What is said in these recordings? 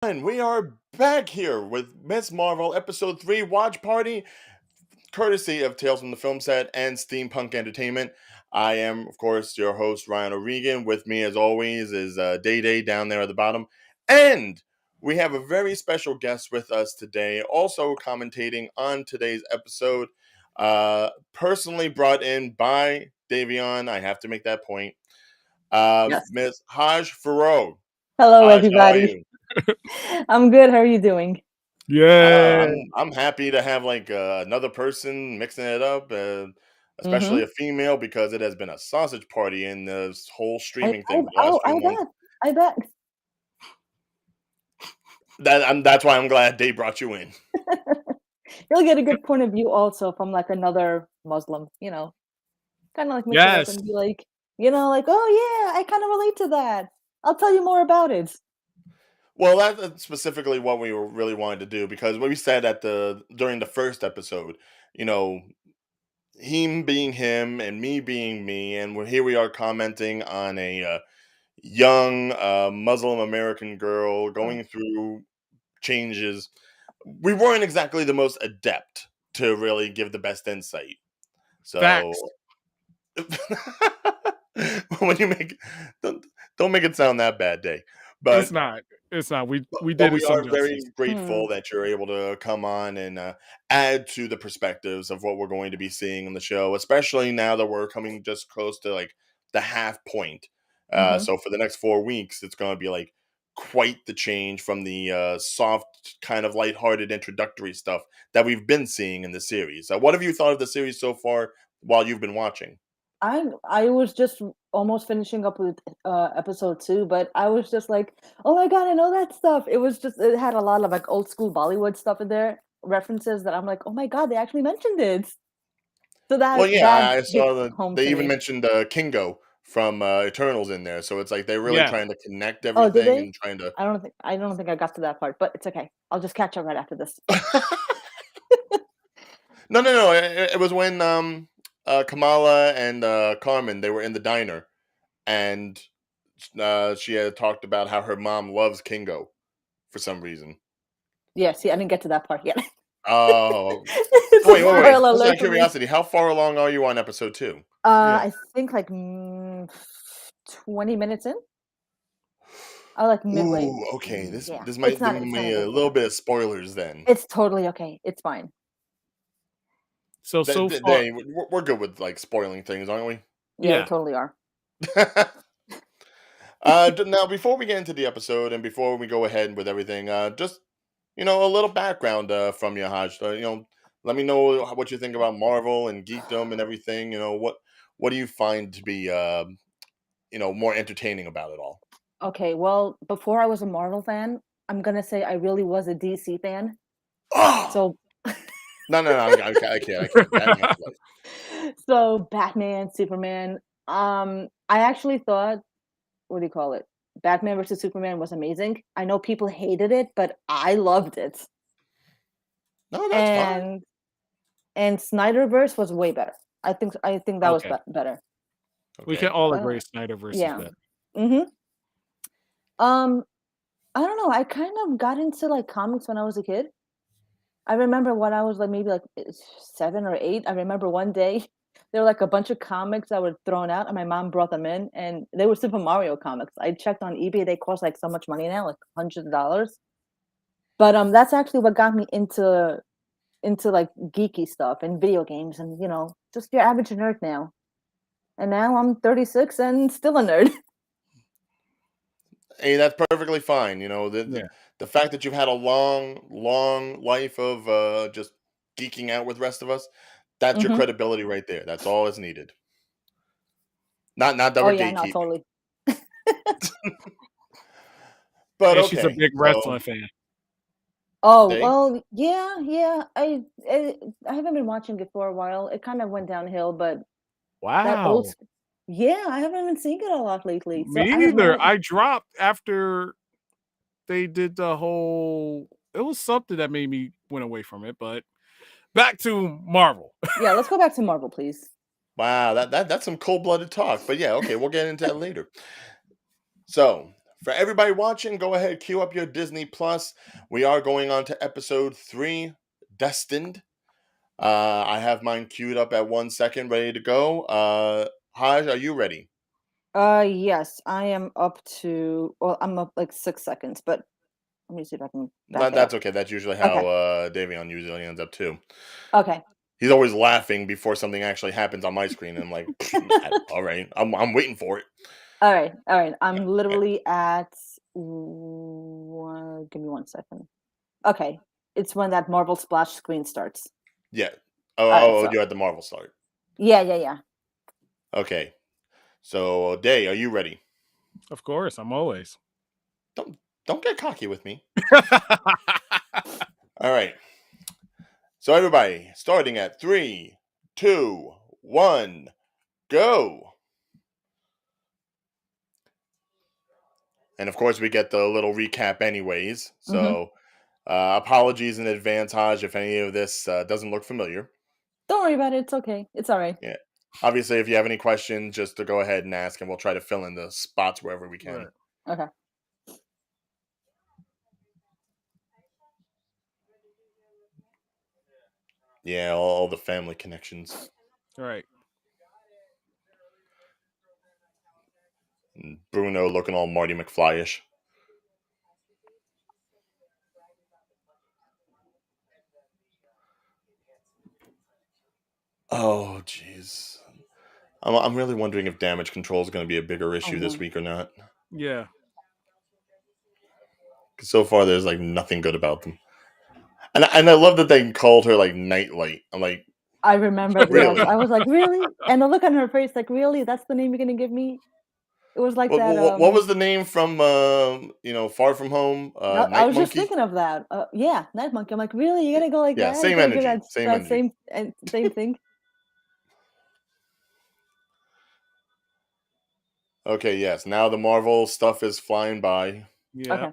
And we are back here with Miss Marvel Episode 3 Watch Party, courtesy of Tales from the Film Set and Steampunk Entertainment. I am, of course, your host, Ryan O'Regan. With me, as always, is Day Day down there at the bottom. And we have a very special guest with us today, also commentating on today's episode, personally brought in by Davion. I have to make that point. Yes. Miss Haj Farrow. Hello, Haj, how are everybody. you? I'm good. How are you doing? Yeah. I'm happy to have like another person mixing it up, especially Mm-hmm. a female, because it has been a sausage party in this whole I, streaming I, thing for the last oh, few months. I bet. That's why I'm glad they brought you in. You'll get a good point of view also from like another Muslim, kind of like mix it up Yes. and be like, like, oh yeah, I kind of relate to that. I'll tell you more about it. Well, that's specifically what we were really wanted to do, because what we said during the first episode, you know, him being him and me being me, and here we are commenting on a young Muslim American girl Oh, going through changes. We weren't exactly the most adept to really give the best insight. So Facts. when you make don't, don't make it sound that bad, Day. It's But not. It's not. We but did it we some are very justice. grateful that you're able to come on and add to the perspectives of what we're going to be seeing in the show, especially now that we're coming just close to like the half point. mm-hmm. So for the next 4 weeks, it's going to be like quite the change from the soft, kind of lighthearted introductory stuff that we've been seeing in the series. What have you thought of the series so far while you've been watching? I was just almost finishing up with episode 2, but I was just like, oh my god, I know that stuff. It had a lot of like old school Bollywood stuff in there, references that I'm like, oh my god, they actually mentioned it. So Well, that yeah, that I hit saw that home they to even me. mentioned Kingo from Eternals in there, so it's like they're really Yeah. trying to connect Oh, did everything they? and trying to. I don't think I got to that part, but it's okay. I'll just catch up right after this. No. It was when Kamala and Carmen, they were in the diner, and she had talked about how her mom loves Kingo for some reason. Yeah, see, I didn't get to that part yet. Oh, It's a wait! spoiler Just out alert of for me. curiosity, how far along are you on episode 2? Yeah. I think like 20 minutes in. I like midway. Ooh, okay. This Yeah, this might it's give not. It's not me a even. little bit of spoilers then. It's totally okay. It's fine. So far, We're good with like spoiling things, aren't we? Yeah, we yeah. totally are. Now, before we get into the episode and before we go ahead with everything, just a little background from you, Haj. Let me know what you think about Marvel and geekdom and everything. What do you find to be more entertaining about it all? Okay, well, before I was a Marvel fan, I'm gonna say I really was a DC fan. Oh So, no! I can't. That has life. so Batman, Superman. I actually thought, what do you call it? Batman versus Superman was amazing. I know people hated it, but I loved it. No, that's fine. And Snyderverse was way better. I think that was Okay. better. We can Okay. all But agree Snyderverse is yeah. better. Mhm. Um I don't know. I kind of got into like comics when I was a kid. I remember when I was like maybe like 7 or 8. I remember one day there were like a bunch of comics that were thrown out, and my mom brought them in, and they were Super Mario comics. I checked on eBay; they cost like so much money now, like hundreds of dollars. But that's actually what got me into like geeky stuff and video games, and just your average nerd now. And now I'm 36 and still a nerd. Hey, that's perfectly fine. The Yeah. the fact that you've had a long life of just geeking out with the rest of us, that's your Hmm. credibility right there. That's all that's needed. Not that Oh we're yeah, no, gatekeeping. totally. But And she's a okay, big so wrestling fan. Oh they well, yeah. I haven't been watching it for a while. It kind of went downhill, but that old. Wow. Yeah, I haven't been seeing it a lot lately. So I Me have either. no. I dropped after they did the whole. It was something that made me went away from it, but back to Marvel. Yeah, let's go back to Marvel, please. wow, that's some cold blooded talk. But yeah, okay, we'll get into that later. So For everybody watching, go ahead, cue up your Disney Plus. We are going on to episode 3, Destined. I have mine queued up at 1 second, ready to go. Haj, are you ready? Yes, I am up to. Well, I'm up like 6 seconds, but let me see if I can back it That's up. okay. That's usually how Okay. Davion usually ends up too. Okay. He's always laughing before something actually happens on my screen, and I'm like, all right, I'm waiting for it. All right. All right. I'm Yeah. literally at. Give me 1 second. Okay. It's when that Marvel splash screen starts. Yeah. All right. Oh, So you're at the Marvel start. yeah. Okay. So, Day, are you ready? Of course, I'm always. Don't get cocky with me. All right. So, everybody, starting at 3, 2, 1, go. And of course, we get the little recap, anyways. So, apologies in advance, Haj, if any of this doesn't look familiar. Don't worry about it. It's okay. It's all right. Yeah. Obviously, if you have any questions, just to go ahead and ask, and we'll try to fill in the spots wherever we can. Right. Okay. Yeah, all the family connections. Right. And Bruno looking all Marty McFly-ish. Oh, jeez. I'm really wondering if damage control is going to be a bigger issue this week or not. Yeah. 'Cause so far, there's like nothing good about them. And I love that they called her like Nightlight. I'm like, I remember. Really? Yes. I was like, really? And the look on her face, like, really? That's the name you're gonna give me? It was like that. what was the name from Far From Home? I Night was just Monkey. thinking of that. Yeah, Night Monkey. I'm like, really? You gotta go like Yeah, that? You same gotta give energy. Same that energy. same thing. Okay, yes. Now the Marvel stuff is flying by. Yeah. Okay.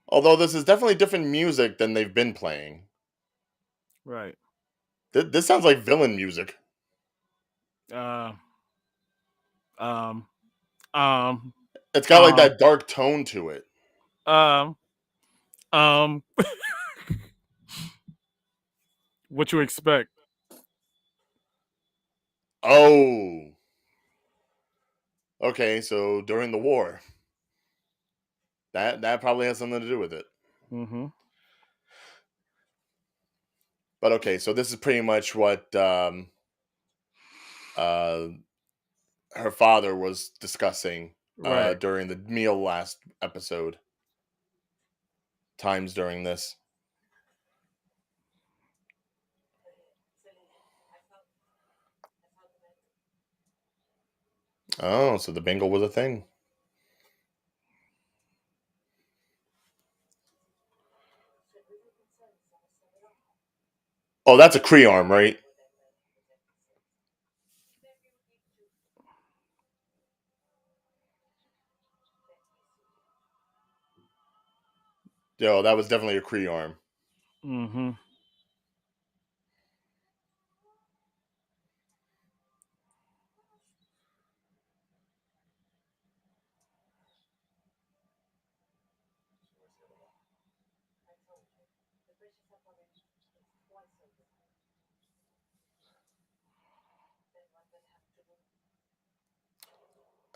Although this is definitely different music than they've been playing. Right. This sounds like villain music. Uh. Um. Um. It's got like that dark tone to it. Um. What you expect? Oh. Okay, so during the war. That probably has something to do with it. Mm-hmm. But okay, so this is pretty much what her father was discussing Right. during the meal last episode. Times during this. Oh, so the bingle was a thing. Oh, that's a Kree arm, right? Yo, that was definitely a Kree arm. Mm-hmm.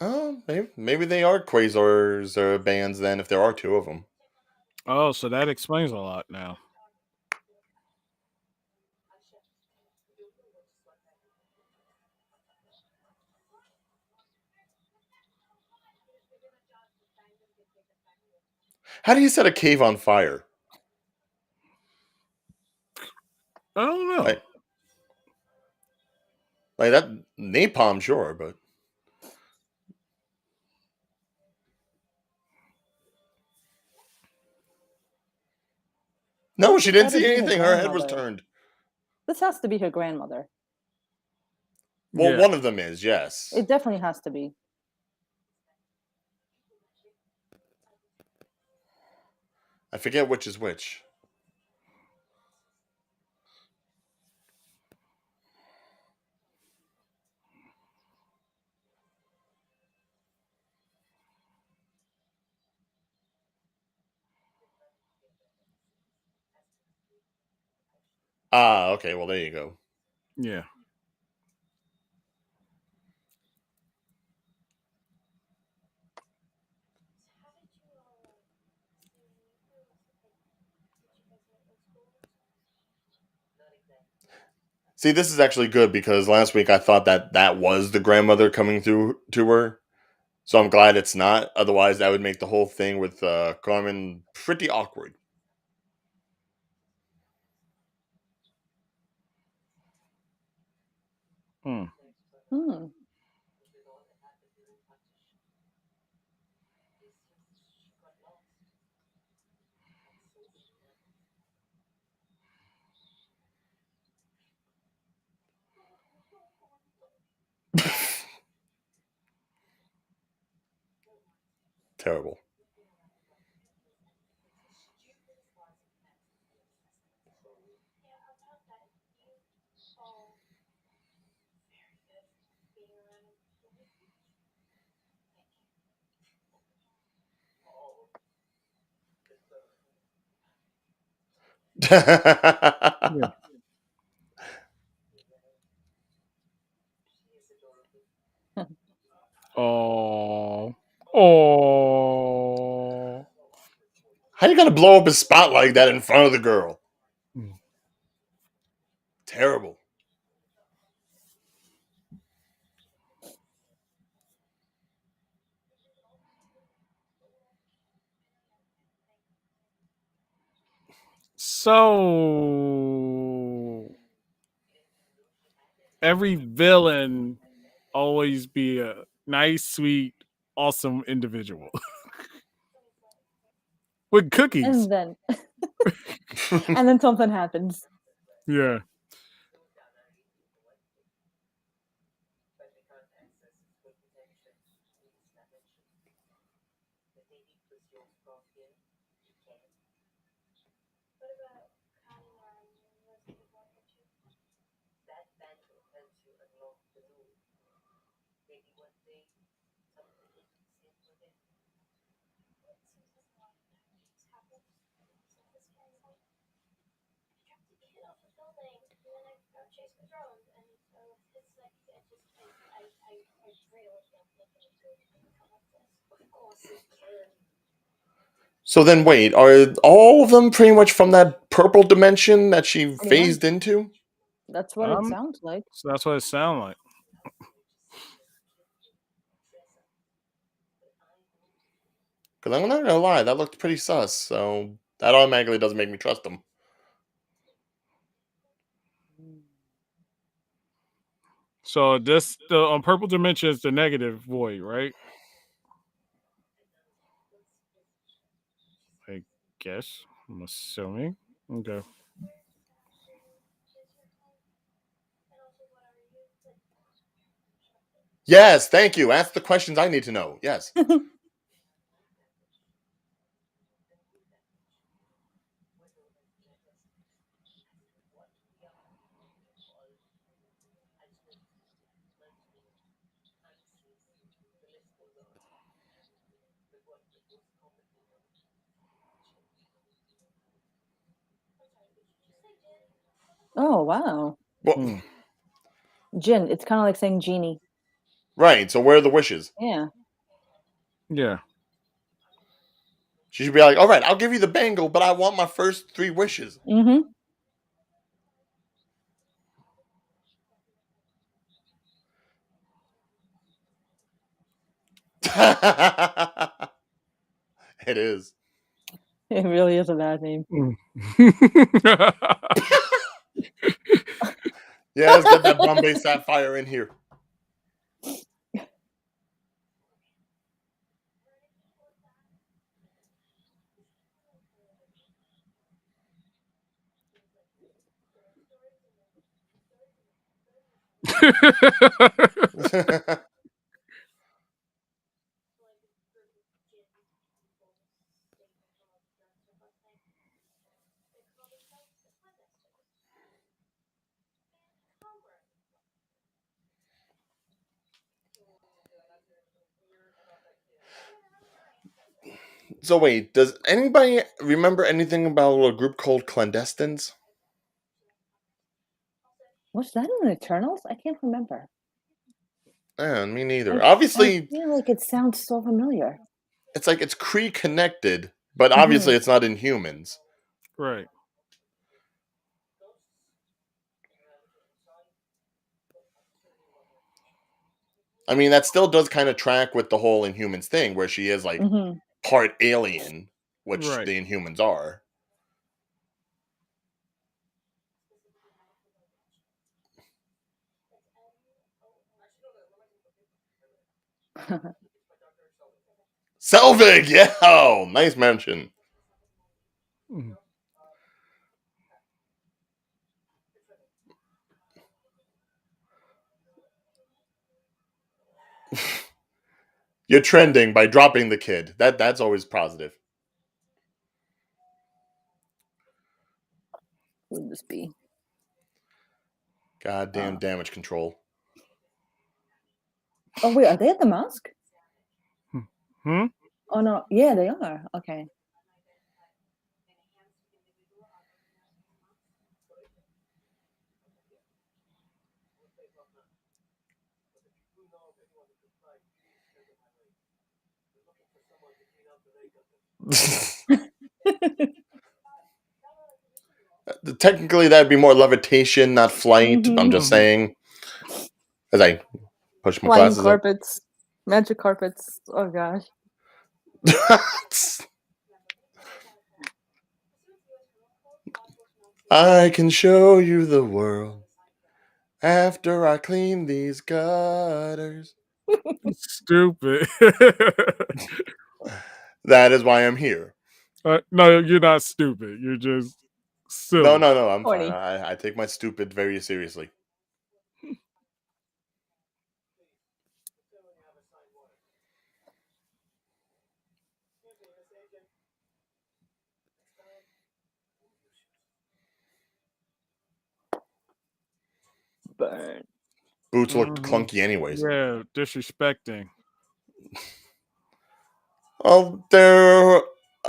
Oh, maybe they are Quasars or bands then, if there are 2 of them. Oh, so that explains a lot now. How do you set a cave on fire? I don't know. Like that napalm, sure, but no, she didn't Gotta see be her anything. Her head was grandmother. turned. This has to be her grandmother. Well, Yeah. one of them is, yes. It definitely has to be. I forget which is which. Ah, okay. Well, there you go. Yeah. See, this is actually good because last week I thought that was the grandmother coming through to her. So I'm glad it's not. Otherwise, that would make the whole thing with Carmen pretty awkward. Hmm. Hmm. Terrible. Yeah. Oh. Oh. How you gonna blow up his spot like that in front of the girl? Terrible. So every villain always be a nice, sweet, awesome individual with cookies. And then and then something happens. Yeah. So then, wait, are all of them pretty much from that purple dimension that she Pretty much. phased into? That's what it sounds like. So that's what it sounds like. Because I'm not gonna lie, that looked pretty sus. So that automatically doesn't make me trust them. So this the on purple dimension is the negative void, right? I guess. I'm assuming. Okay. Yes, thank you. Ask the questions I need to know. Yes. Oh wow. Well, Hmm. Jinn. It's kind of like saying genie. right. So where are the wishes? Yeah. Yeah. She should be like, all right, I'll give you the bangle, but I want my first 3 wishes. Mm-hmm. It is. It really is a bad name. Yeah, let's get that Bombay Sapphire in here. So wait, does anybody remember anything about a group called Clandestines? Was that in Eternals? I can't remember. Me neither. I Obviously, feel like it sounds so familiar. it's like it's Kree connected, but Mhm. obviously it's not in humans. Right. I mean, that still does kind of track with the whole Inhumans thing, where she is like Mhm. part alien, which Right. the Inhumans are. Selvig, yeah, oh, nice mention. Mhm. You're trending by dropping the kid. That's always positive. Who would this be? Goddamn damage control. Oh wait, are they at the mosque? Hmm? Oh no, yeah, they are. Okay. Technically, that'd be more levitation, not flight. I'm Mhm. just Mhm. saying. As I push my Flying glasses up. carpets, magic carpets. Oh gosh. I can show you the world after I clean these gutters. Stupid. That is why I'm here. No, you're not stupid. You're just No, silly. no, no, I'm fine. Corny. I take my stupid very seriously. Burn. Boots looked Mhm. clunky anyways. Yeah, disrespecting. Well, they're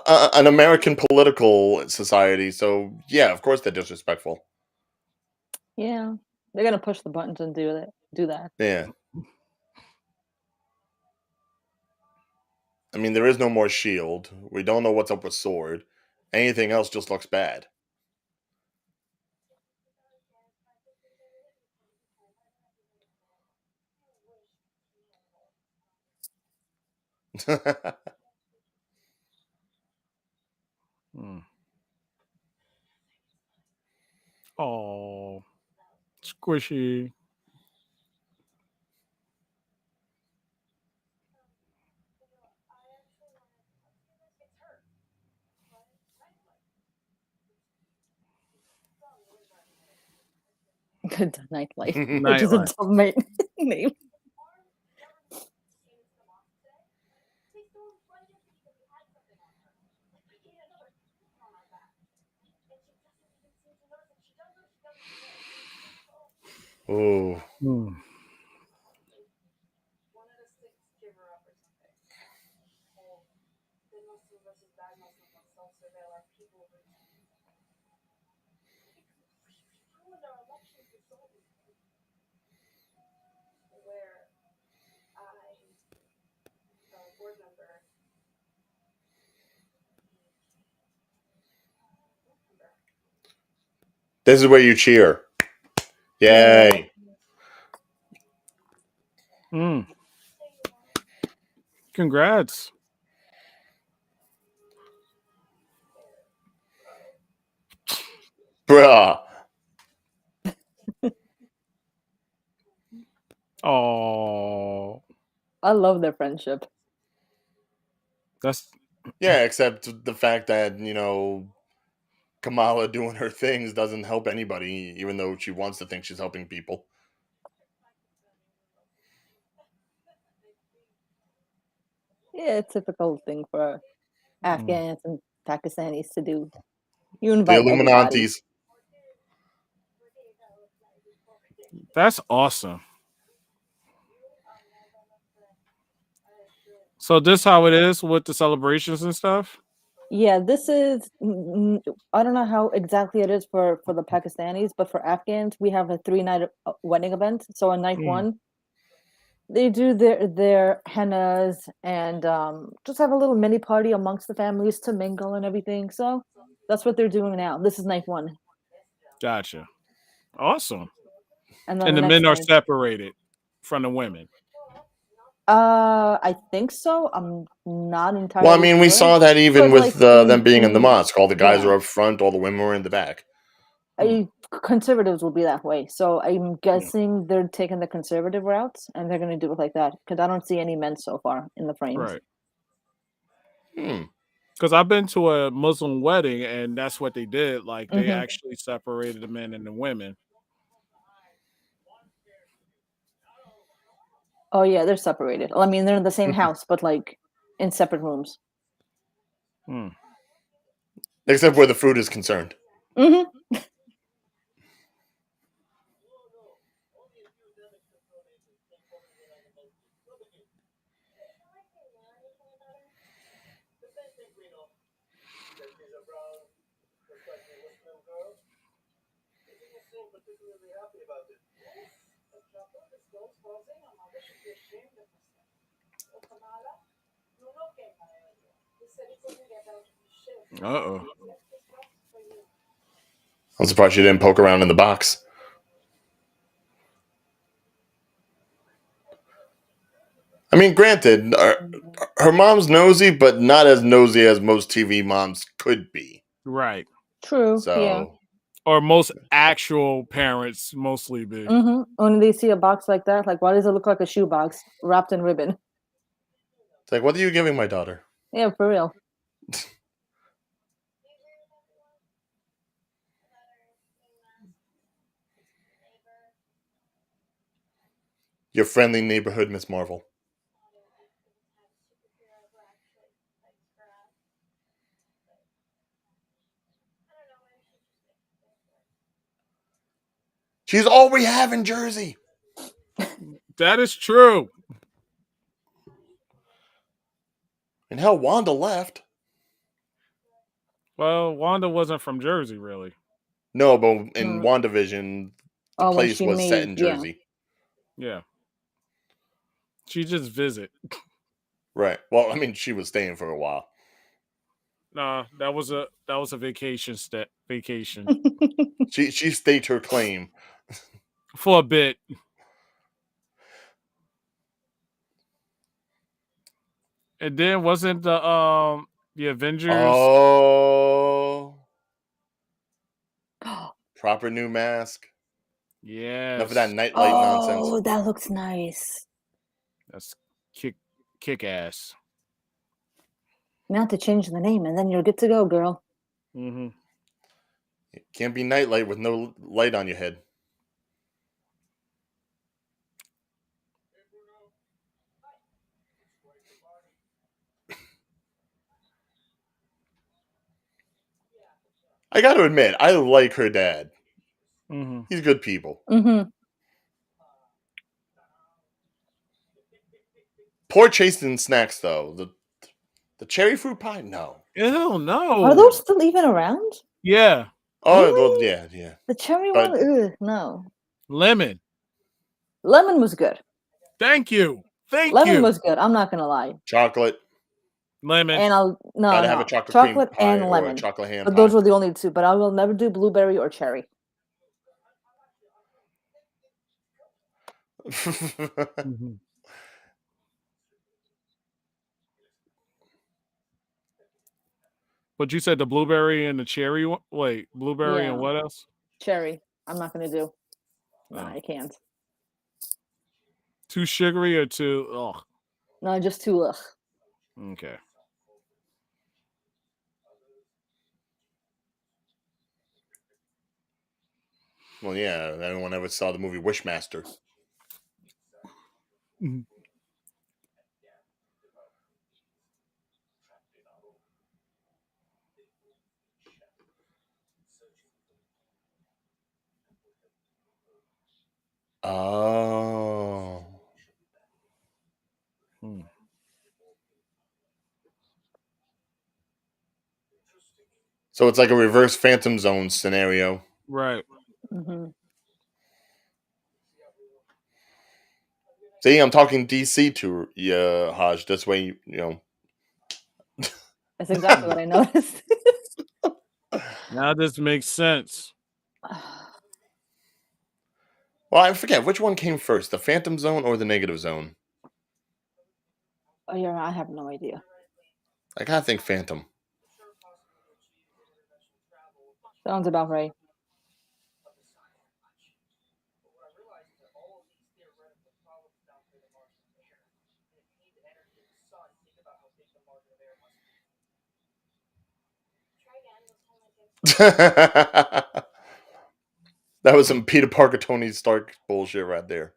an American political society, so yeah, of course they're disrespectful. Yeah, they're gonna push the buttons and do that. Do that. Yeah. I mean, there is no more shield. We don't know what's up with sword. Anything else just looks bad. Mm. Oh, squishy. Good nightlife, which is a Nightlife. dumb name. Oh, Mm. this is where you cheer. Yeah. Yay. Mm. Congrats. Bruh. Oh, I love their friendship. that's Yeah, except the fact that, Kamala doing her things doesn't help anybody, even though she wants to think she's helping people. Yeah, typical thing for mm. Afghans and Pakistanis to do. You The invite everybody. Illuminantes. That's awesome. So this how it is with the celebrations and stuff. Yeah, this is. I don't know how exactly it is for the Pakistanis, but for Afghans, we have a 3 night wedding event. So on night Mm, one, they do their hennas and just have a little mini party amongst the families to mingle and everything. So that's what they're doing now. This is night one, gotcha. Awesome. and then And the the next men are night. separated from the women. I think so. I'm not Well, I entirely mean, we sure, saw that even but like with them being in the mosque. All the guys yeah, were up front, all the women were in the back. Hmm. conservatives will be that way. So I'm Yeah. guessing they're taking the conservative route and they're going to do it like that because I don't see any men so far in the frames. Right. Hmm. Because I've been to a Muslim wedding and that's what they did. Like they Hmm. actually separated the men and the women. Oh yeah, they're separated. I mean, they're in the same house, but like in separate rooms. Hmm. Except where the food is concerned. Hmm. Uh-oh. I'm surprised she didn't poke around in the box. I mean, granted, her mom's nosy, but not as nosy as most TV moms could be. Right. True. Yeah. So Or most actual parents mostly be. When they see a box like that, like why does it look like a shoebox wrapped in ribbon? it's like, what are you giving my daughter? Yeah, for real. Your friendly neighborhood Miss Marvel. She's all we have in Jersey. That is true. And hell, Wanda left. Well, Wanda wasn't from Jersey, really. No, but in Mm. WandaVision, the Oh, when place she was set made, in yeah. Jersey. Yeah. She just visit. Right. Well, I mean, she was staying for a while. Nah, that was a vacation vacation She staked her claim. for a bit. And then wasn't the Avengers? Oh, proper new mask. Enough of that Yes, nightlight nonsense. Oh, that looks nice. that's kick ass. Now to change the name, and then you're good to go, girl. Mm-hmm. Can't be nightlight with no light on your head. I got to admit, I like her dad. Mm-hmm. He's good people. Mm-hmm. Poor chasing snacks though. The cherry fruit pie, no. Ew, Are those no. still even around? Yeah, Oh well, Really? yeah. The cherry But one? Ugh, no. lemon. Lemon was good. Thank you. Thank Lemon you. was good. I'm not gonna lie. chocolate, Lemon. And gotta have a no chocolate cream chocolate pie and or a lemon. chocolate ham But those pie. were the only two. But I will never do blueberry or cherry. Mm-hmm. But you said the blueberry and the cherry one? Wait, blueberry and Yeah, what else? cherry. I'm not gonna do. No, Oh. I can't. Too sugary or too No, just too ugh. okay. Well, yeah. Anyone ever saw the movie Wishmaster? Mhm. Oh. Hmm. So it's like a reverse Phantom Zone scenario. Right. Hmm. See, I'm talking DC to you, Haj. This way, you know. That's exactly Mm. what I noticed. Now this makes sense. Well, I forget which one came first, the Phantom Zone or the Negative Zone. Oh, yeah, I have no idea. I gotta think Phantom. Sounds about right. That was some Peter Parker, Tony Stark bullshit right there.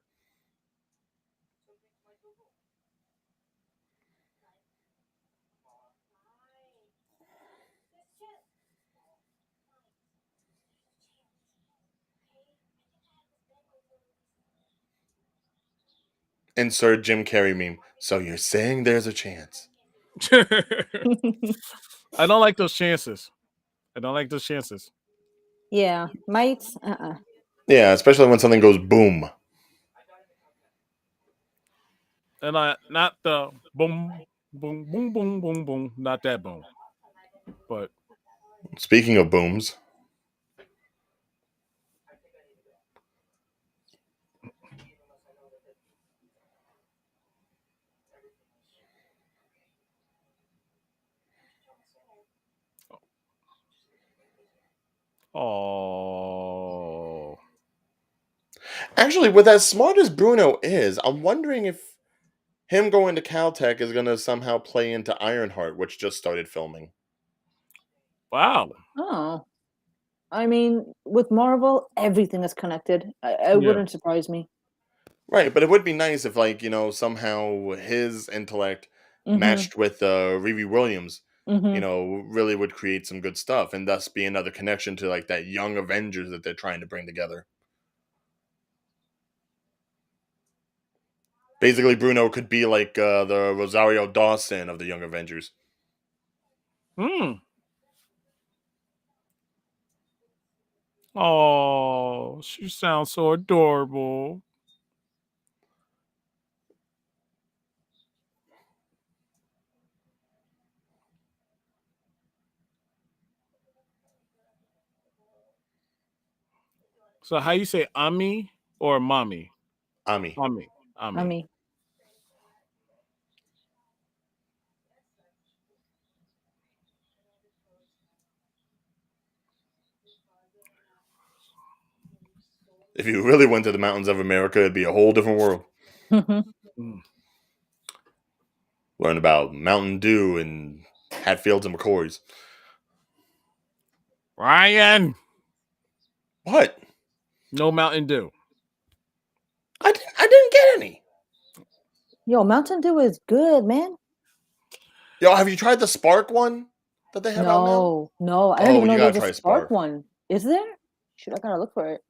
Insert Jim Carrey meme. So you're saying there's a chance? I don't like those chances. I don't like those chances. Yeah, might. Uh-uh. Yeah, especially when something goes boom. And I not the boom, boom, boom, boom, boom, boom. Not that boom. But Speaking of booms, oh, actually, with as smart as Bruno is, I'm wondering if him going to Caltech is gonna somehow play into Ironheart, which just started filming. wow. Oh, I mean, with Marvel, everything is connected. It Yeah. wouldn't surprise me. Right, but it would be nice if, like, somehow his intellect Mm-hmm. matched with Riri Williams, Mm-hmm. really would create some good stuff, and thus be another connection to like that young Avengers that they're trying to bring together. Basically, Bruno could be like the Rosario Dawson of the Young Avengers. Hmm. Oh, she sounds so adorable. So how you say Ami or mommy? Ami. Ami. I Ami. mean, If you really went to the mountains of America, it'd be a whole different world. mm-hmm. Mm. Learn about Mountain Dew and Hatfields and McCoys. Ryan. What? No Mountain Dew. I didn't get any. Yo, Mountain Dew is good, man. Yo, have you tried the Spark one that they have out now? No, no, I didn't Oh, even you know there gotta was a try Spark Spark. one. Is there? Shoot, I gotta look for it.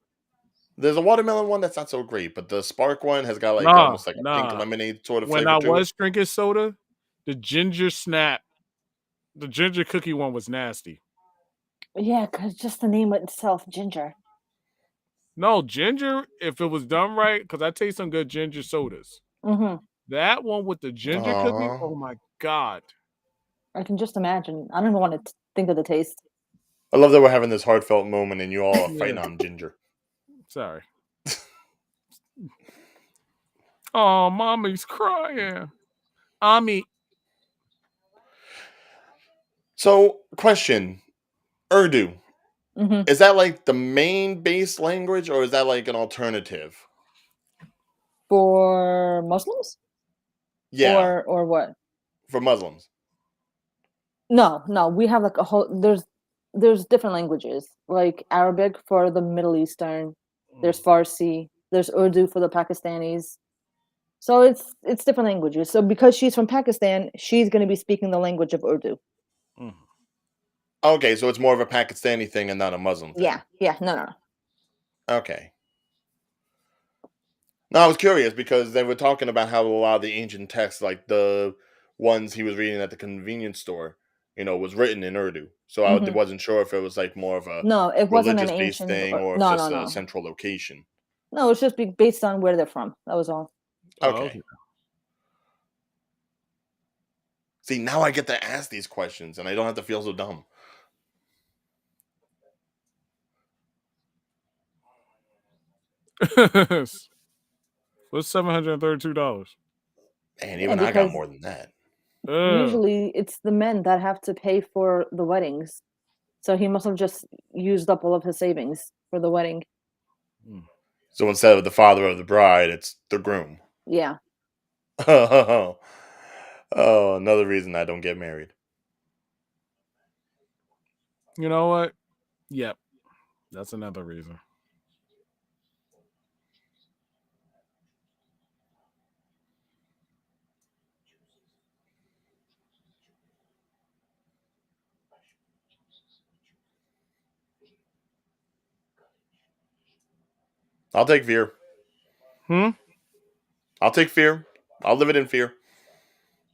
There's a watermelon one that's not so great, but the Spark one has got like Nah, almost like a pink nah. lemonade sort of When flavor I to it. was drinking soda, the ginger snap, the ginger cookie one was nasty. Yeah, cause just the name itself, ginger. No, ginger, if it was done right, because I taste some good ginger sodas. Mm-hmm. That one with the ginger cookie, Aw. oh my God. I can just imagine. I don't even want to think of the taste. I love that we're having this heartfelt moment and you all are Yeah, fighting on ginger. sorry. Oh, mommy's crying. Ami, So, question: Urdu, Mm-hmm. is that like the main base language or is that like an alternative? For Muslims Yeah, or what? for Muslims. No, no, we have like a whole. There's different languages like Arabic for the Middle Eastern. There's Farsi. There's Urdu for the Pakistanis. So it's different languages. So because she's from Pakistan, she's going to be speaking the language of Urdu. mm. Okay, so it's more of a Pakistani thing and not a Muslim Yeah, thing. yeah, no, no, no. Okay. No, I was curious because they were talking about how a lot of the ancient texts, like the ones he was reading at the convenience store, was written in Urdu. So I Mhm. wasn't sure if it was like more of a No, it wasn't an religious-based ancient thing or or if no, no, just a no. central location. No, it's just based on where they're from. That was all. Oh, Okay. See, now I get to ask these questions and I don't have to feel so dumb. okay. What's $732? And Yeah, even I got because more than that. usually it's the men that have to pay for the weddings. So he must have just used up all of his savings for the wedding. So instead of the father of the bride, it's the groom. Yeah. Oh, another reason I don't get married. You know what? Yep. That's another reason. I'll take fear. I'll take fear. I'll live it in fear.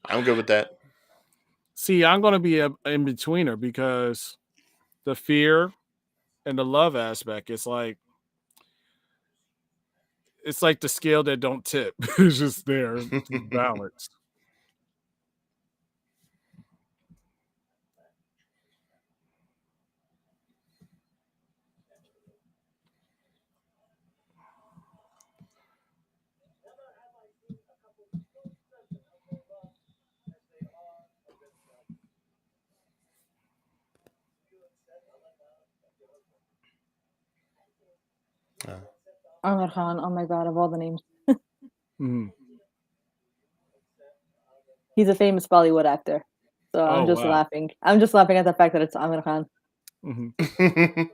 I'm good with that. See, I'm going to be a in betweener because the fear and the love aspect, it's like the scale that don't tip. It's just there, it's balanced. Amir Khan, oh my god, of all the names. Mhm. He's a famous Bollywood actor. So Oh, I'm just wow. laughing. I'm just laughing at the fact that it's Amir Khan. Mhm.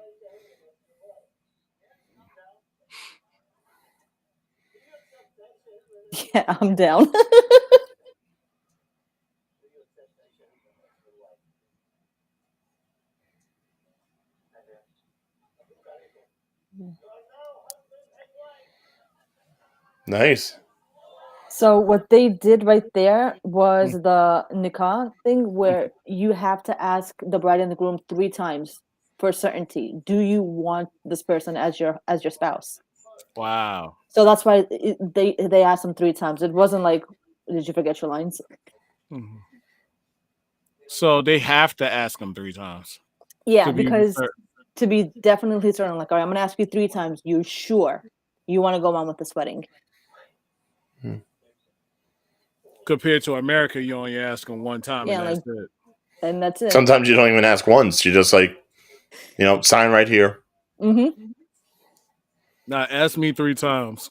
Yeah, I'm down. Nice. So what they did right there was the nikah thing where you have to ask the bride and the groom 3 times for certainty. Do you want this person as your spouse? Wow. So that's why they asked them 3 times. It wasn't like, did you forget your lines? Mhm. So they have to ask him 3 times Yeah, to be because certain. to be definitely certain, like, all right, I'm gonna ask you 3 times. You sure you want to go on with this wedding? Compared to America, you only ask them 1 time and Yeah, that's like, it. and that's it. Sometimes you don't even ask once. You just like, sign right here. Mm-hmm. Now ask me 3 times.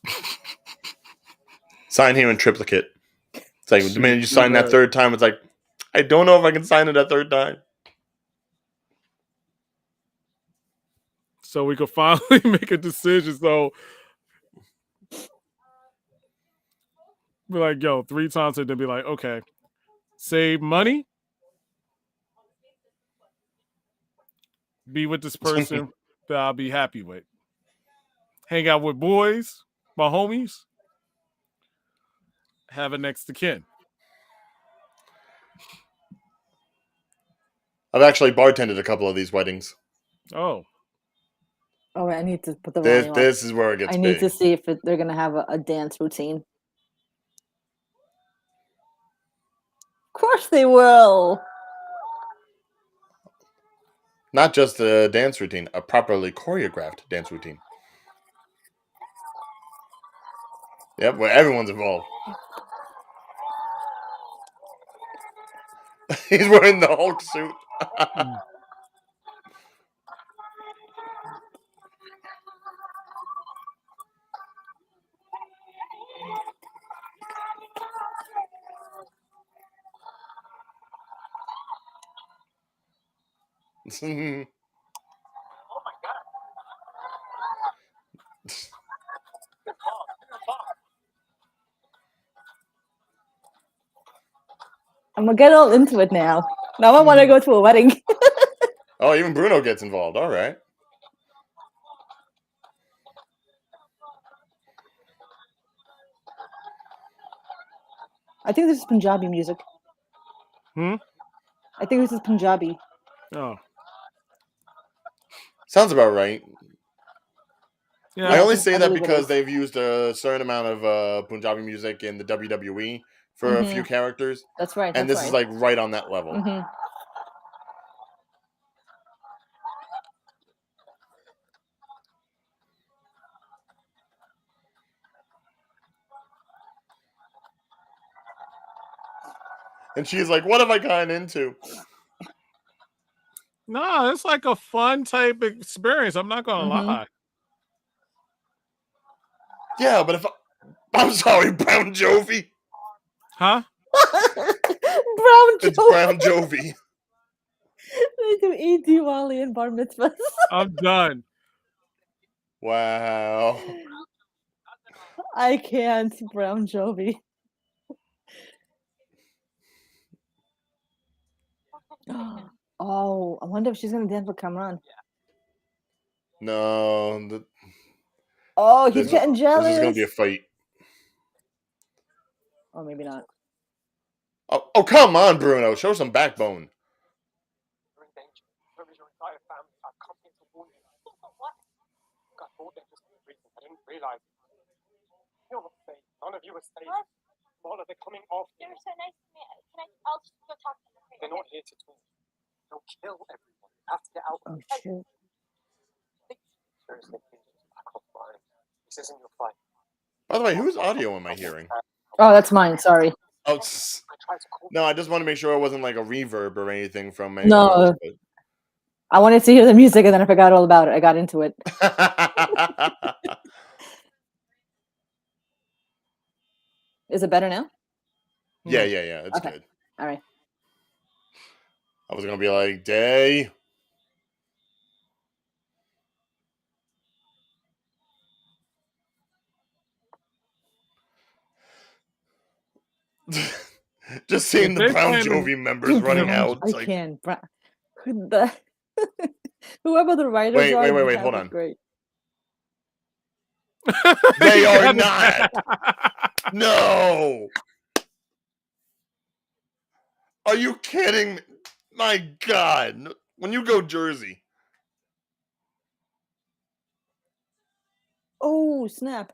Sign here in triplicate. It's like the Shoot, minute you do sign that that. third time, it's like, I don't know if I can sign it that third time. So we could finally make a decision. So be like, yo, 3 times and then be like, okay, save money, be with this person that I'll be happy with. Hang out with boys, my homies, have a next to kin. I've actually bartended a couple of these weddings. Oh. Oh, I need to put the This volume up. this is where it gets I need big. to see if they're gonna have a dance routine. Of course they will. Not just a dance routine, a properly choreographed dance routine. Yep, where everyone's involved. He's wearing the Hulk suit. I'm gonna get all into it now. Now I want to go to a wedding. Oh, even Bruno gets involved. All right. I think this is Punjabi music. I think this is Punjabi. Oh, Sounds about right. yeah. I Yeah, only say I that believe it because is. they've used a certain amount of Punjabi music in the WWE for a few Mhm. characters, That's right. and That's this is right. like right on that level. Mhm. And she's like, "What have I gotten into?" No, it's like a fun type experience. I'm not gonna Mhm. lie. Yeah, but if I'm sorry, Brown Jovi, Huh? Brown it's Joe. Brown Jovi. They do Eid, Diwali, and Bar Mitzvahs. I'm done. Wow. I can't. Brown Jovi. Oh, I wonder if she's gonna dance with Cameron. No, Oh, he's this getting this is gonna jealous. be a fight. Or maybe not. Oh, come on, Bruno, show some backbone. You're in danger. So is your entire family. I've come here to warn you. What? I thought there was a reason. I didn't realize. You're not safe. None of you are safe. What? Kamala, they're coming after you. They were so nice to me. I'll just go talk to them. They're not here to talk. They'll kill everyone. You have to get out. Oh shoot. Seriously, please just back off, Brian. This isn't your fight. By the way, whose audio am I hearing? Oh, that's mine. Sorry. Oh, I tried to call no, I just want to make sure it wasn't like a reverb or anything from anyone else. No, I wanted to hear the music and then I forgot all about it. I got into it. But... Is it better now? yeah, it's Okay. good. All right. I was gonna be like, Day. Just seeing If the they Brown plan to- Jovi members running out. I It's like, can. Whoever the writers are, wait, that hold was on. great. They You are gotta not. No. Are you kidding me? My God. When you go Jersey. Oh snap!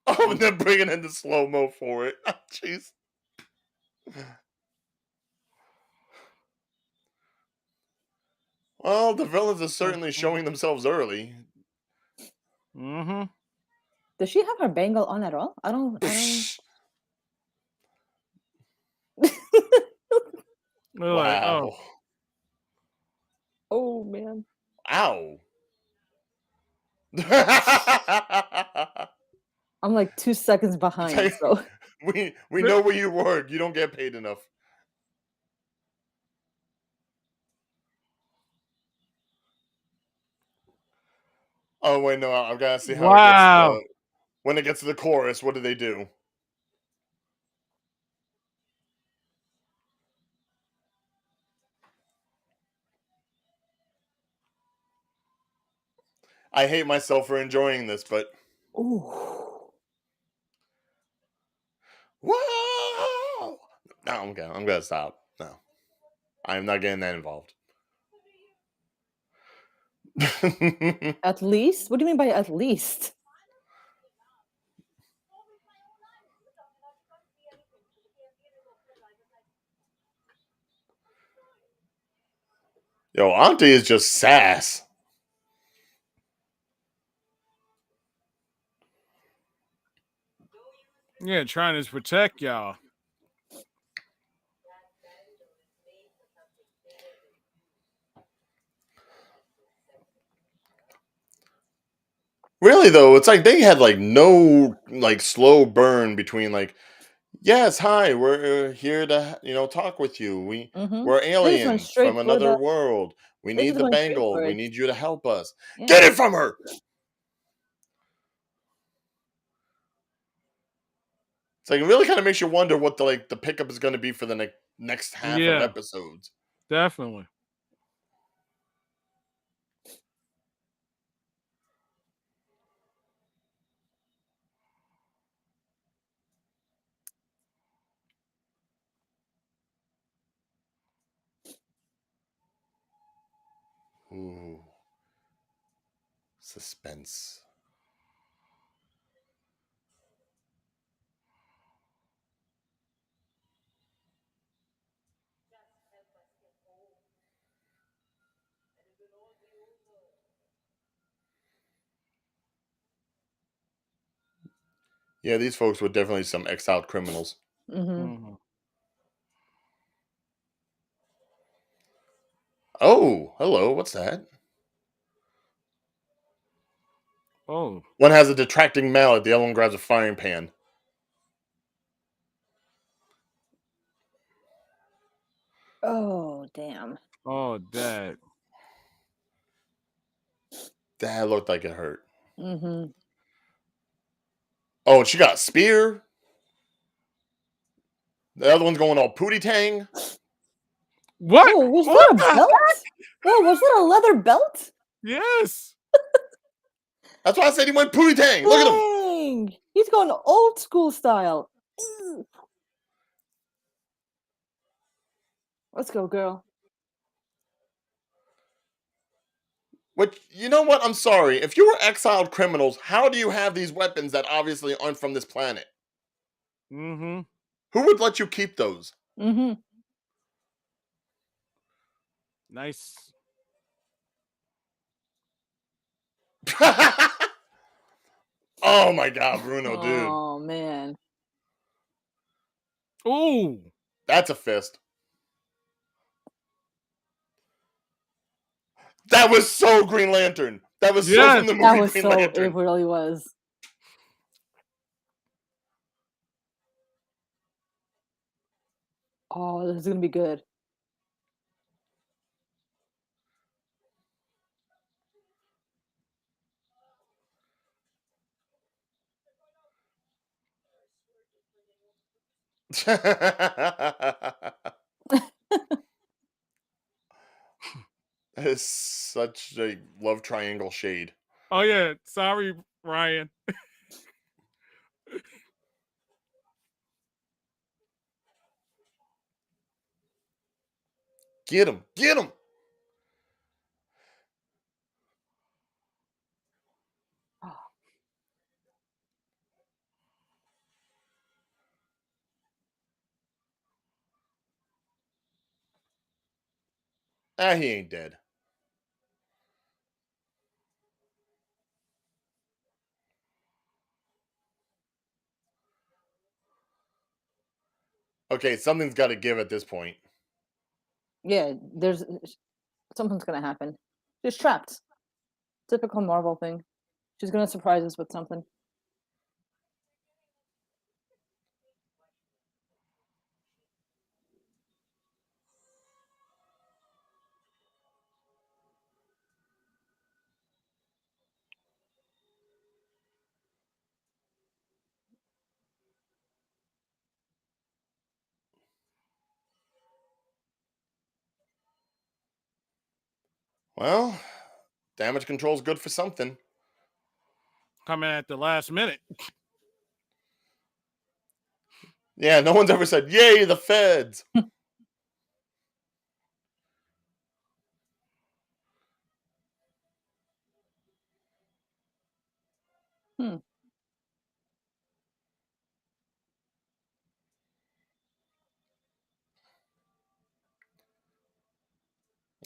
Oh, and they're bringing in the slow-mo for it. Jeez. Well, the villains are certainly showing themselves early. Mm-hmm. Does she have her bangle on at all? I don't. They're like, Wow. oh, Oh man. Ow. I'm like 2 seconds behind. Like, So we know where you work. You don't get paid enough. Oh wait, no, I've got to see how it gets to wow. the when it gets to the chorus. What do they do? I hate myself for enjoying this, but ooh. whoa! No, I'm gonna stop. No, I'm not getting that involved. At least? What do you mean by at least? Yo, Auntie is just sass. Yeah, trying to protect y'all. Really though, it's like they had like no like slow burn between like, yes, hi, we're here to talk with you. Mm-hmm. We're They just went aliens straight from for another the. world. We They need just the went straight bangle. for We it. need you to help us. Yeah. Get it from her. It's like it really kind of makes you wonder what the pickup is going to be for the next half of Yeah. episodes. Definitely. Ooh. Suspense. Yeah, these folks were definitely some exiled criminals. Mhm. Oh, hello. What's that? Oh. One has a detracting mallet. The other one grabs a frying pan. Oh, damn. Oh, Dad. That looked like it hurt. Mm-hmm. Oh, and she got a spear. The other one's going all pootie tang. What? Oh, was What that a the belt? heck? Oh, was that a leather belt? Yes. That's why I said he went pootie tang. Look at him. Dang! He's going old school style. Ooh. Let's go, girl. Which, you know what? I'm sorry. If you were exiled criminals, how do you have these weapons that obviously aren't from this planet? Mm-hmm. Who would let you keep those? Mm-hmm. Nice. Oh my god, Bruno, dude. Oh, man. Ooh. That's a fist. That was so Green Lantern. That was so from Yes. the That movie was Green so, it Lantern. really was. Oh, this is gonna be good. That is such a love triangle shade. Oh yeah. Sorry, Ryan. Get him. Get him. Ah, he ain't dead. Okay, something's got to give at this point. Yeah, there's something's gonna happen. She's trapped. Typical Marvel thing. She's gonna surprise us with something. Well, damage control's good for something. Coming at the last minute. Yeah, no one's ever said, "Yay, the feds." Hmm.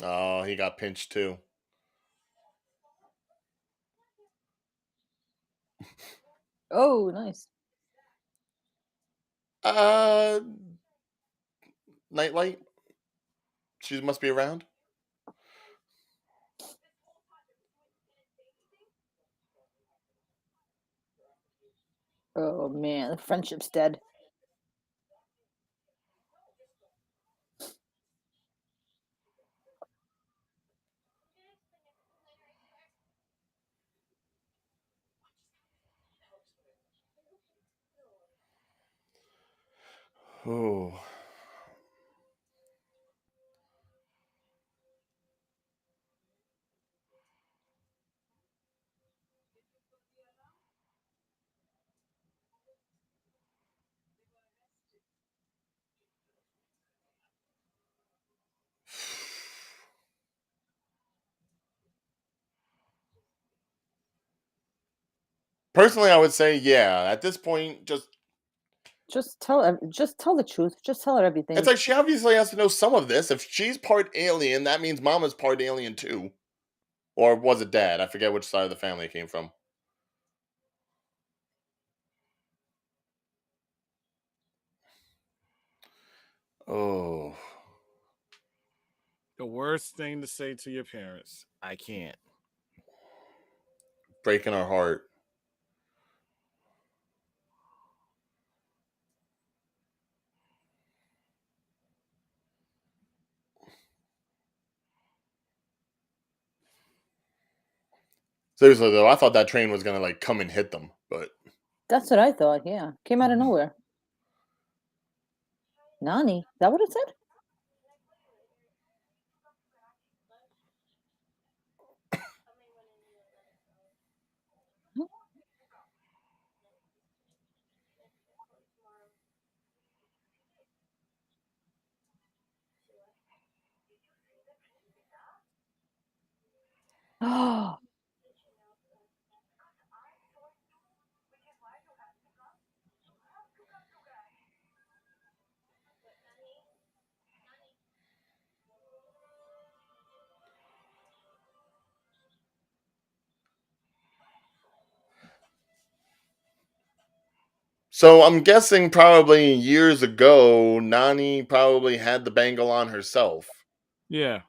Oh, he got pinched too. Oh, nice. Uh, Nightlight. She must be around. Oh man, the friendship's dead. Ooh. Personally, I would say, yeah. At this point, Just tell the truth. Just tell her it's everything. like she obviously has to know some of this. If she's part alien, that means Mama's part alien too. Or was it Dad? I forget which side of the family it came from. Oh, The worst thing to say to your parents. I can't. breaking our heart. Seriously though, I thought that train was gonna like come and hit them, but That's what I thought. Yeah, came out of nowhere. Nani? Is that what it said? Oh, so I'm guessing probably years ago, Nani probably had the bangle on herself. Yeah.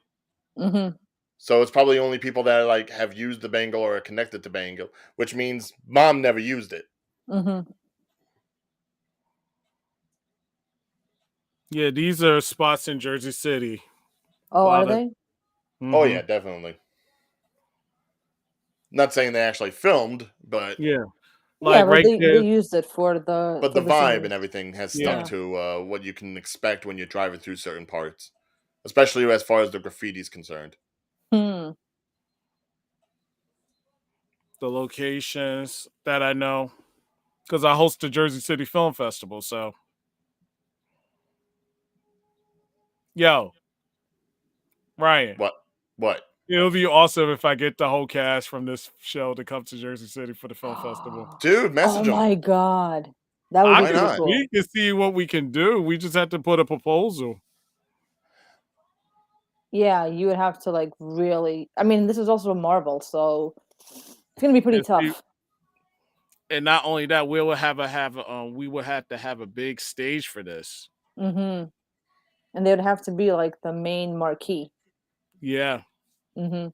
mm-hmm. So it's probably only people that like have used the bangle or are connected to bangle, which means Mom never used it. Mm-hmm. Yeah, these are spots in Jersey City. Oh, Lot are of- they? Oh Mhm. yeah, definitely. Not saying they actually filmed, but Yeah. Yeah, Like but right they there. used it for the the vibe scenes. and everything has Yeah. stuck to what you can expect when you're driving through certain parts, especially as far as the graffiti is concerned. Hmm. The locations that I know. Because I host the Jersey City Film Festival, so yo, Ryan. What? What? It'll be awesome if I get the whole cast from this show to come to Jersey City for the film festival. Dude, Oh message them. my god, that would I be Why can pretty not? cool. We can see what we can do. We just have to put a proposal. Yeah, you would have to like really. I mean, this is also a Marvel, so it's gonna be pretty And see, tough. and not only that, we will we will have to have a big stage for this. Mm-hmm. And they would have to be like the main marquee. Yeah. Mm-hmm.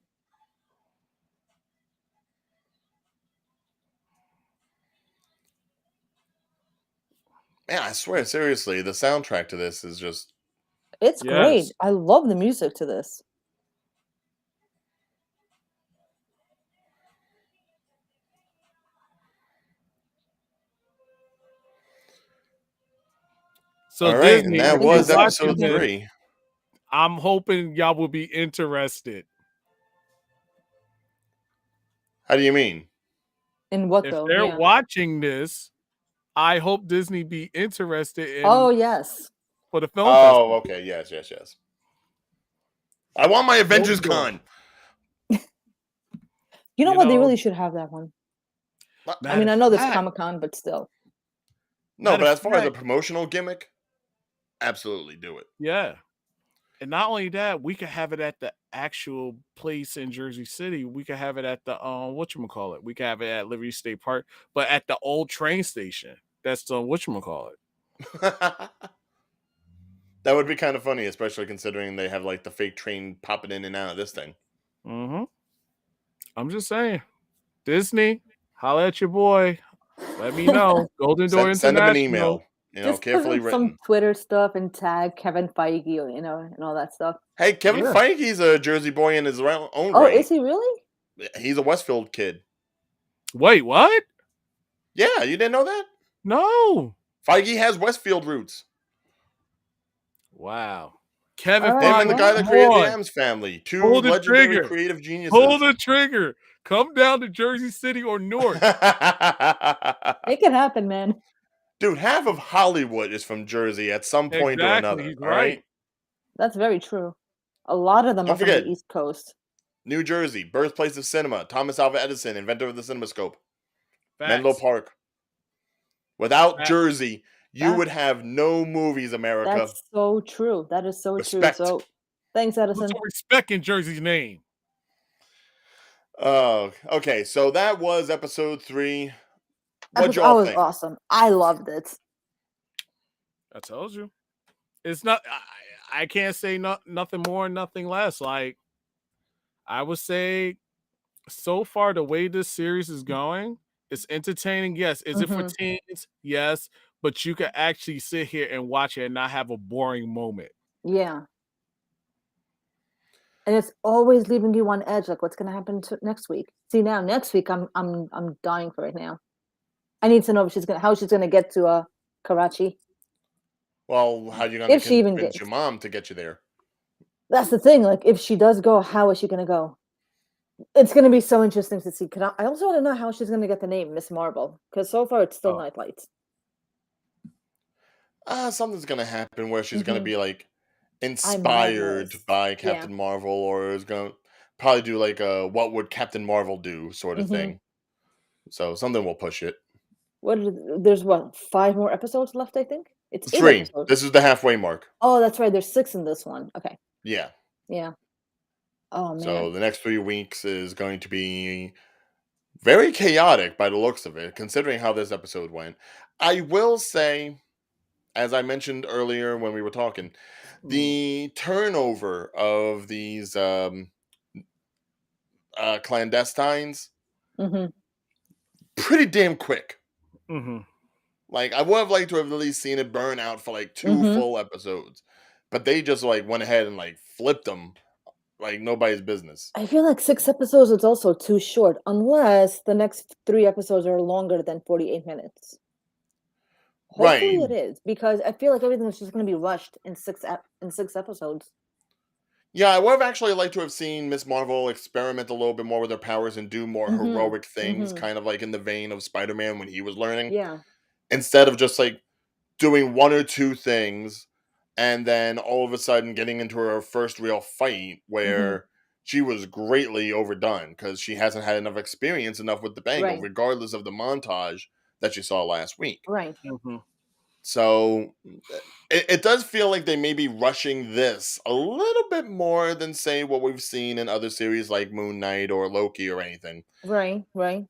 Man, I swear, seriously, the soundtrack to this is just It's great. Yes. I love the music to this. So all right. And Disney, I that if think you're was that's it. watching episode Mhm. this, 3. I'm hoping y'all will be interested. How do you mean? In what If though? they're Yeah. watching this, I hope Disney be interested Oh in yes. for the film Oh, festival. okay. Yes, yes, yes. I want my There we Avengers go. Con. You know You what? They know, really should have that one. I matter mean, of I know this fact, Comic-Con, but still. No, matter but of as far as a fact, promotional gimmick, absolutely do it. yeah. And not only that, we could have it at the actual place in Jersey City. We could have it at the whatchamacallit. We could have it at Liberty State Park, but at the old train station. That's the whatchamacallit. That would be kind of funny, especially considering they have like the fake train popping in and out of this thing. Mm-hmm. I'm just saying. Disney, holla at your boy. Let me know. Golden Door Send them an International. email, Just put carefully in some written. Twitter stuff and tag Kevin Feige, and all that stuff. Hey, Kevin Yeah. Feige's a Jersey boy in his own Oh, right. is he really? He's a Westfield kid. Wait, what? Yeah, you didn't know that? No. Feige has Westfield roots. Wow. Kevin All right, Him and the Feige, guy well, that come created the on. Addams Family. Two Pull the legendary trigger. creative Pull geniuses. the trigger. Come down to Jersey City or North. make it happen, man. Dude, half of Hollywood is from Jersey at some point or Exactly. another. He's All right. right. That's very true. A lot of them Don't are from the forget. East Coast. New Jersey, birthplace of cinema. Thomas Alva Edison, inventor of the CinemaScope. Menlo Facts. Park. Without Facts. Jersey, you would Facts. have no movies, America. That's so true. That is so true. Respect. So, thanks, Put Edison. some respect in Jersey's name. Oh, okay. So that was episode 3. What'd That y'all was think? awesome. I loved it. I told you. It's not. I can't say nothing more, nothing less. Like I would say, so far the way this series is going, it's entertaining. Yes. Is it for Mhm. teens? Yes. But you can actually sit here and watch it and not have a boring moment. Yeah. And it's always leaving you on edge, like what's gonna happen next week. See now, next week I'm dying for it now. I need to know if how she's gonna get to Karachi. Well, how you gonna If she even convince gets. your mom to get you there? That's the thing. Like if she does go, how is she gonna go? It's gonna be so interesting to see. I also want to know how she's gonna get the name Miss Marvel, because so far it's still Oh. Night Lights. Something's gonna happen where she's gonna Mhm. be like I'm inspired nervous. by Yeah. Captain Marvel, or is gonna probably do like a "What would Captain Marvel do" sort of Mhm. thing. So something will push it. There's what, 5 more episodes left, I think? It's 8 3. episodes. This is the halfway mark. Oh, that's right, there's 6 in this one. Okay. Yeah. Yeah. Oh, man. So the next 3 weeks is going to be very chaotic by the looks of it, considering how this episode went. I will say, as I mentioned earlier when we were talking, the turnover of these clandestines, Mhm. pretty damn quick. Mm-hmm. Like, I would have liked to have at least seen it burn out for like 2 Mhm. full episodes, but they just like went ahead and like flipped them like nobody's business. I feel like 6 episodes is also too short, unless the next 3 episodes are longer than 48 minutes. Hopefully Right. it is, because I feel like everything is just gonna be rushed in 6 episodes. Yeah, I would have actually liked to have seen Miss Marvel experiment a little bit more with her powers and do more Mhm. heroic things, Mhm. kind of like in the vein of Spider-Man when he was learning, Yeah. instead of just like doing 1 or 2 things and then all of a sudden getting into her first real fight Mhm. where she was greatly overdone because she hasn't had enough experience enough with the Bangle, Right. regardless of the montage that you saw last week. Right. Mm-hmm. So it does feel like they may be rushing this a little bit more than, say, what we've seen in other series like Moon Knight or Loki or anything. Right. Right.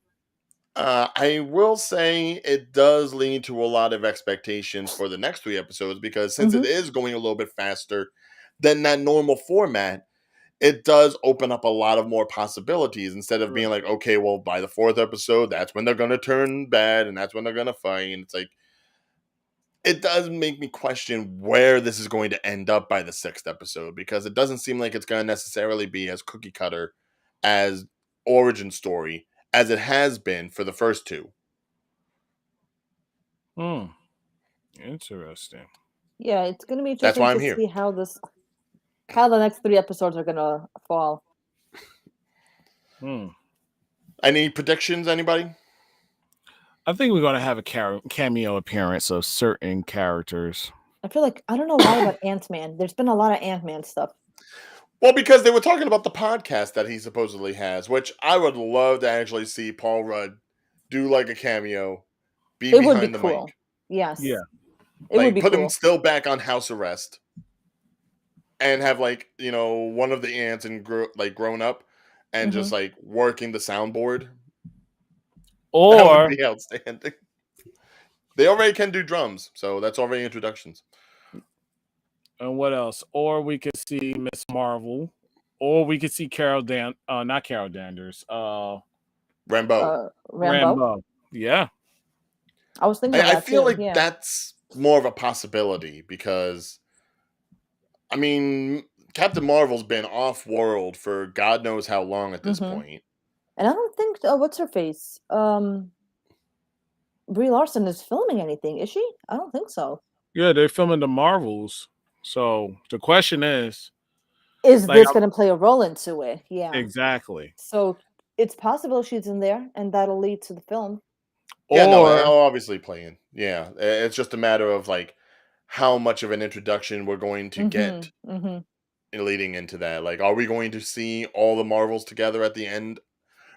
I will say it does lead to a lot of expectations for the next 3 episodes because since it Mhm. is going a little bit faster than that normal format, it does open up a lot of more possibilities instead of being like, okay, well, by the 4th episode, that's when they're going to turn bad and that's when they're going to fight. And it's like, it does make me question where this is going to end up by the 6th episode because it doesn't seem like it's going to necessarily be as cookie cutter as origin story as it has been for the first 2. Interesting. Yeah, it's gonna be That's interesting why I'm to here. see how the next 3 episodes are gonna fall. Any predictions, anybody? I think we're gonna have a cameo appearance of certain characters. I feel like I don't know why about Ant-Man. There's been a lot of Ant-Man stuff. Well, because they were talking about the podcast that he supposedly has, which I would love to actually see Paul Rudd do like a cameo, be It would be behind the cool. mic. Yes. Yeah. It would Like, be put him cool. still back on house arrest and have, like, you know, one of the ants and grown up and just Mhm. like working the soundboard. That would Or be outstanding. They already can do drums, so that's already introductions. and what else? Or we could see Miss Marvel, or we could see not Carol Danvers, Rambo. Rambo. Rambo. Yeah. I was thinking of I that feel too. like Yeah. that's more of a possibility because, I mean, Captain Marvel's been off world for God knows how long at this Mhm. point. And I don't think what's her face? Brie Larson is filming anything, is she? I don't think so. Yeah, they're filming the Marvels. So the question is, Is like, this going to play a role into it? Yeah. exactly. So it's possible she's in there, and that'll lead to the film. Yeah, no, Or I'll obviously playing. Yeah, it's just a matter of like how much of an introduction we're going to get Mhm. Mhm. leading into that. Like, are we going to see all the Marvels together at the end,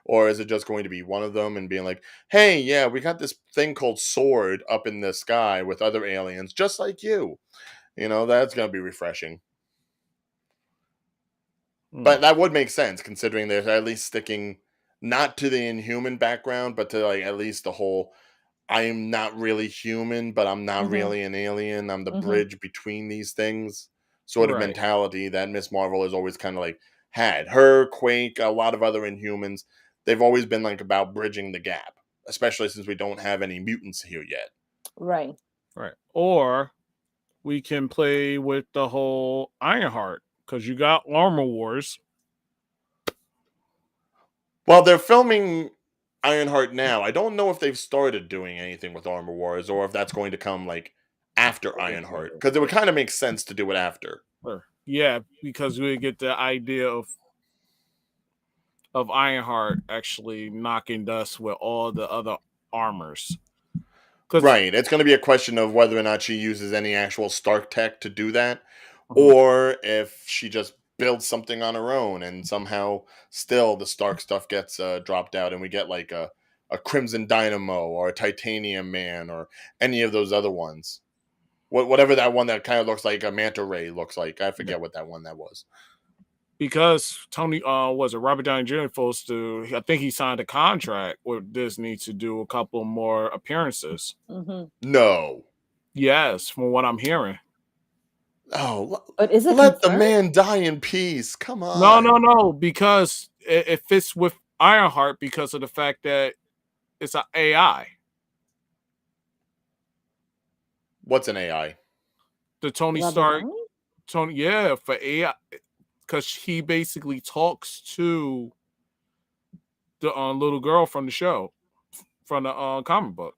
Or is it just going to be one of them and being like, hey, yeah, we got this thing called Sword up in the sky with other aliens just like you? That's going to be refreshing. But that would make sense considering they're at least sticking not to the Inhuman background, but to like at least the whole I'm not really human, but I'm not Mhm. really an alien. I'm the Mhm. bridge between these things sort of Right. mentality that Miss Marvel has always kind of like had. Her, Quake, a lot of other Inhumans, they've always been like about bridging the gap, especially since we don't have any mutants here yet. Right. Right. Or we can play with the whole Ironheart because you got Armor Wars. Well, they're filming Ironheart now. I don't know if they've started doing anything with Armor Wars or if that's going to come like after Ironheart because it would kind of make sense to do it after. Yeah, because we get the idea of Ironheart actually knocking dust with all the other armors. Right. It's going to be a question of whether or not she uses any actual Stark tech to do that, Uh-huh. or if she just builds something on her own and somehow still the Stark stuff gets dropped out and we get like a Crimson Dynamo or a Titanium Man or any of those other ones. Whatever that one that kind of looks like a Manta Ray looks like. I forget what that one that was. Because Tony was it Robert Downey Jr. supposed to, I think he signed a contract with Disney to do a couple more appearances. Mhm. No. Yes, from what I'm hearing. Oh, But is it let the confirmed? man die in peace. Come on. No, because it fits with Ironheart because of the fact that it's an AI. What's an AI? The Tony Robert Stark, Downey? for AI, because he basically talks to the little girl from the show, from the comic book,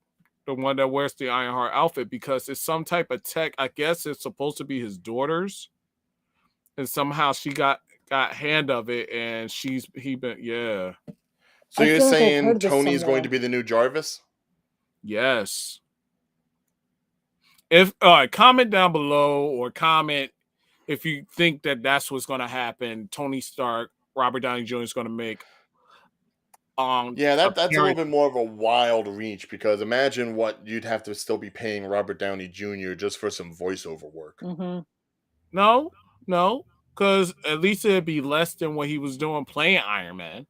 the one that wears the Ironheart outfit, because it's some type of tech. I guess it's supposed to be his daughter's, and somehow she got hand of it, and So So I you're feel like I've saying heard this Tony's going to somewhere. be the new Jarvis? yes. If comment down below or comment if you think that that's what's going to happen. Tony Stark, Robert Downey Jr. is going to make Yeah, that's a little appearance. bit more of a wild reach because imagine what you'd have to still be paying Robert Downey Jr. just for some voiceover work. Mhm. No, because at least it'd be less than what he was doing playing Iron Man.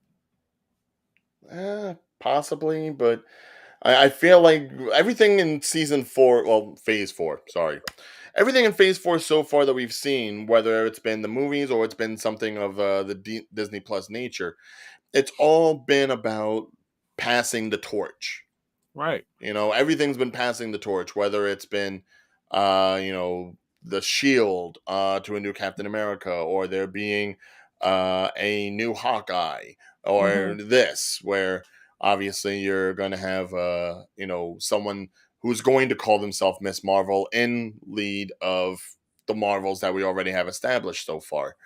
Possibly, but I feel like everything in season 4, well, phase 4, sorry. Everything in phase 4 so far that we've seen, whether it's been the movies or it's been something of the Disney Plus nature, it's all been about passing the torch. Right. Everything's been passing the torch, whether it's been, the Shield to a new Captain America, or there being a new Hawkeye, or Mhm. this, where obviously you're going to have, someone who's going to call themselves Miss Marvel in lead of the Marvels that we already have established so far.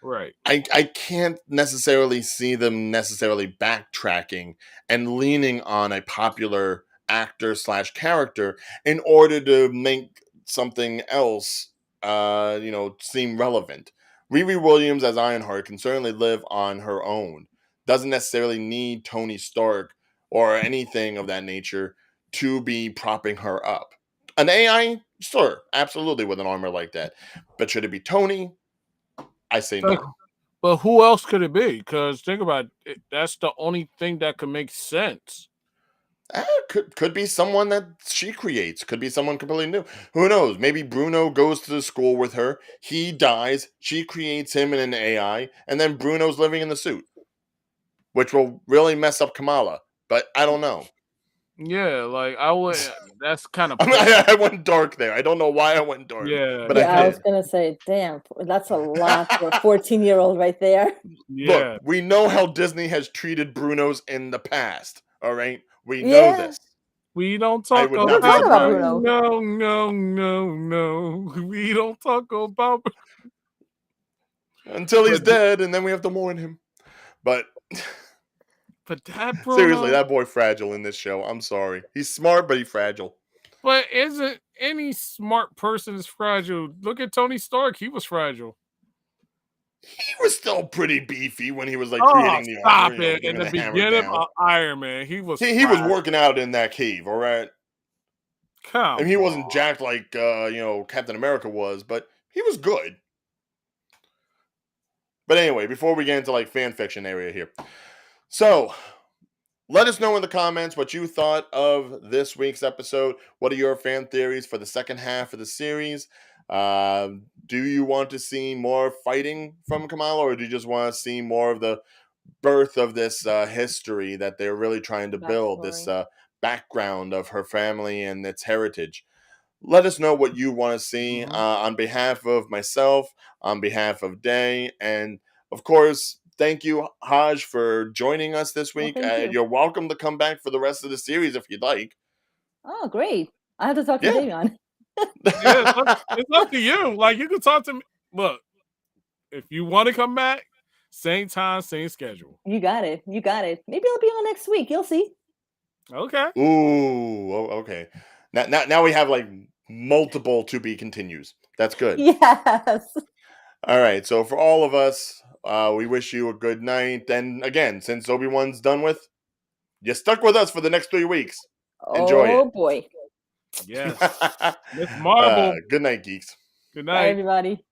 Right. I can't necessarily see them necessarily backtracking and leaning on a popular actor slash character in order to make something else seem relevant. Riri Williams as Ironheart can certainly live on her own. Doesn't necessarily need Tony Stark or anything of that nature to be propping her up. An AI, sure, absolutely, with an armor like that. But should it be Tony? I say no. But who else could it be? Because think about it, that's the only thing that could make sense. Could be someone that she creates. Could be someone completely new. Who knows? Maybe Bruno goes to the school with her. He dies. She creates him in an AI, and then Bruno's living in the suit, which will really mess up Kamala. But I don't know. Yeah, like I would. That's kind of I, mean, pointless. I went dark there. I don't know why I went dark, Yeah, but I you Yeah, I was did. did. gonna say, damn, that's a lot for a 14-year-old right there. Look, Yeah, we know how Disney has treated Brunos in the past. All right, we know Yeah, this. we don't I talk would we not don't be talk about about surprised. Bruno. no. We don't talk about. Until he's But dead, and then we have to mourn him. But that seriously, Bruno. that boy fragile in this show. I'm sorry. He's smart, but he's fragile. But isn't any smart person is fragile? Look at Tony Stark. He was fragile. He was still pretty beefy when he was like Oh, creating the armor, stop it! In giving the the hammer beginning down. of Iron Man, he was He was frazzled. working out in that cave, all right. Come And he wasn't on. jacked like Captain America was, but he was good. But anyway, before we get into like fan fiction area here, so let us know in the comments what you thought of this week's episode. What are your fan theories for the second half of the series? Do you want to see more fighting from Kamala, or do you just want to see more of the birth of this history that they're really trying to build, this Backstory. background of her family and its heritage? Let us know what you want to see on behalf of myself, on behalf of Day, and of course, thank you, Haj, for joining us this Well, week. thank you. You're welcome to come back for the rest of the series if you'd like. Oh, great. I have to talk to Yeah. Davion. Yeah, it's up to you. Like, you can talk to me. Look, if you want to come back, same time, same schedule. You got it. You got it. Maybe I'll be on next week. You'll see. Okay. Ooh, okay. Now we have like multiple to be continues. That's good. Yes. All right. So for all of us, we wish you a good night. And again, since Obi-Wan's done with, you stuck with us for the next 3 weeks. Enjoy Oh boy. Yes. it. Miss Marvel. Good night, geeks. Good Bye, night. everybody.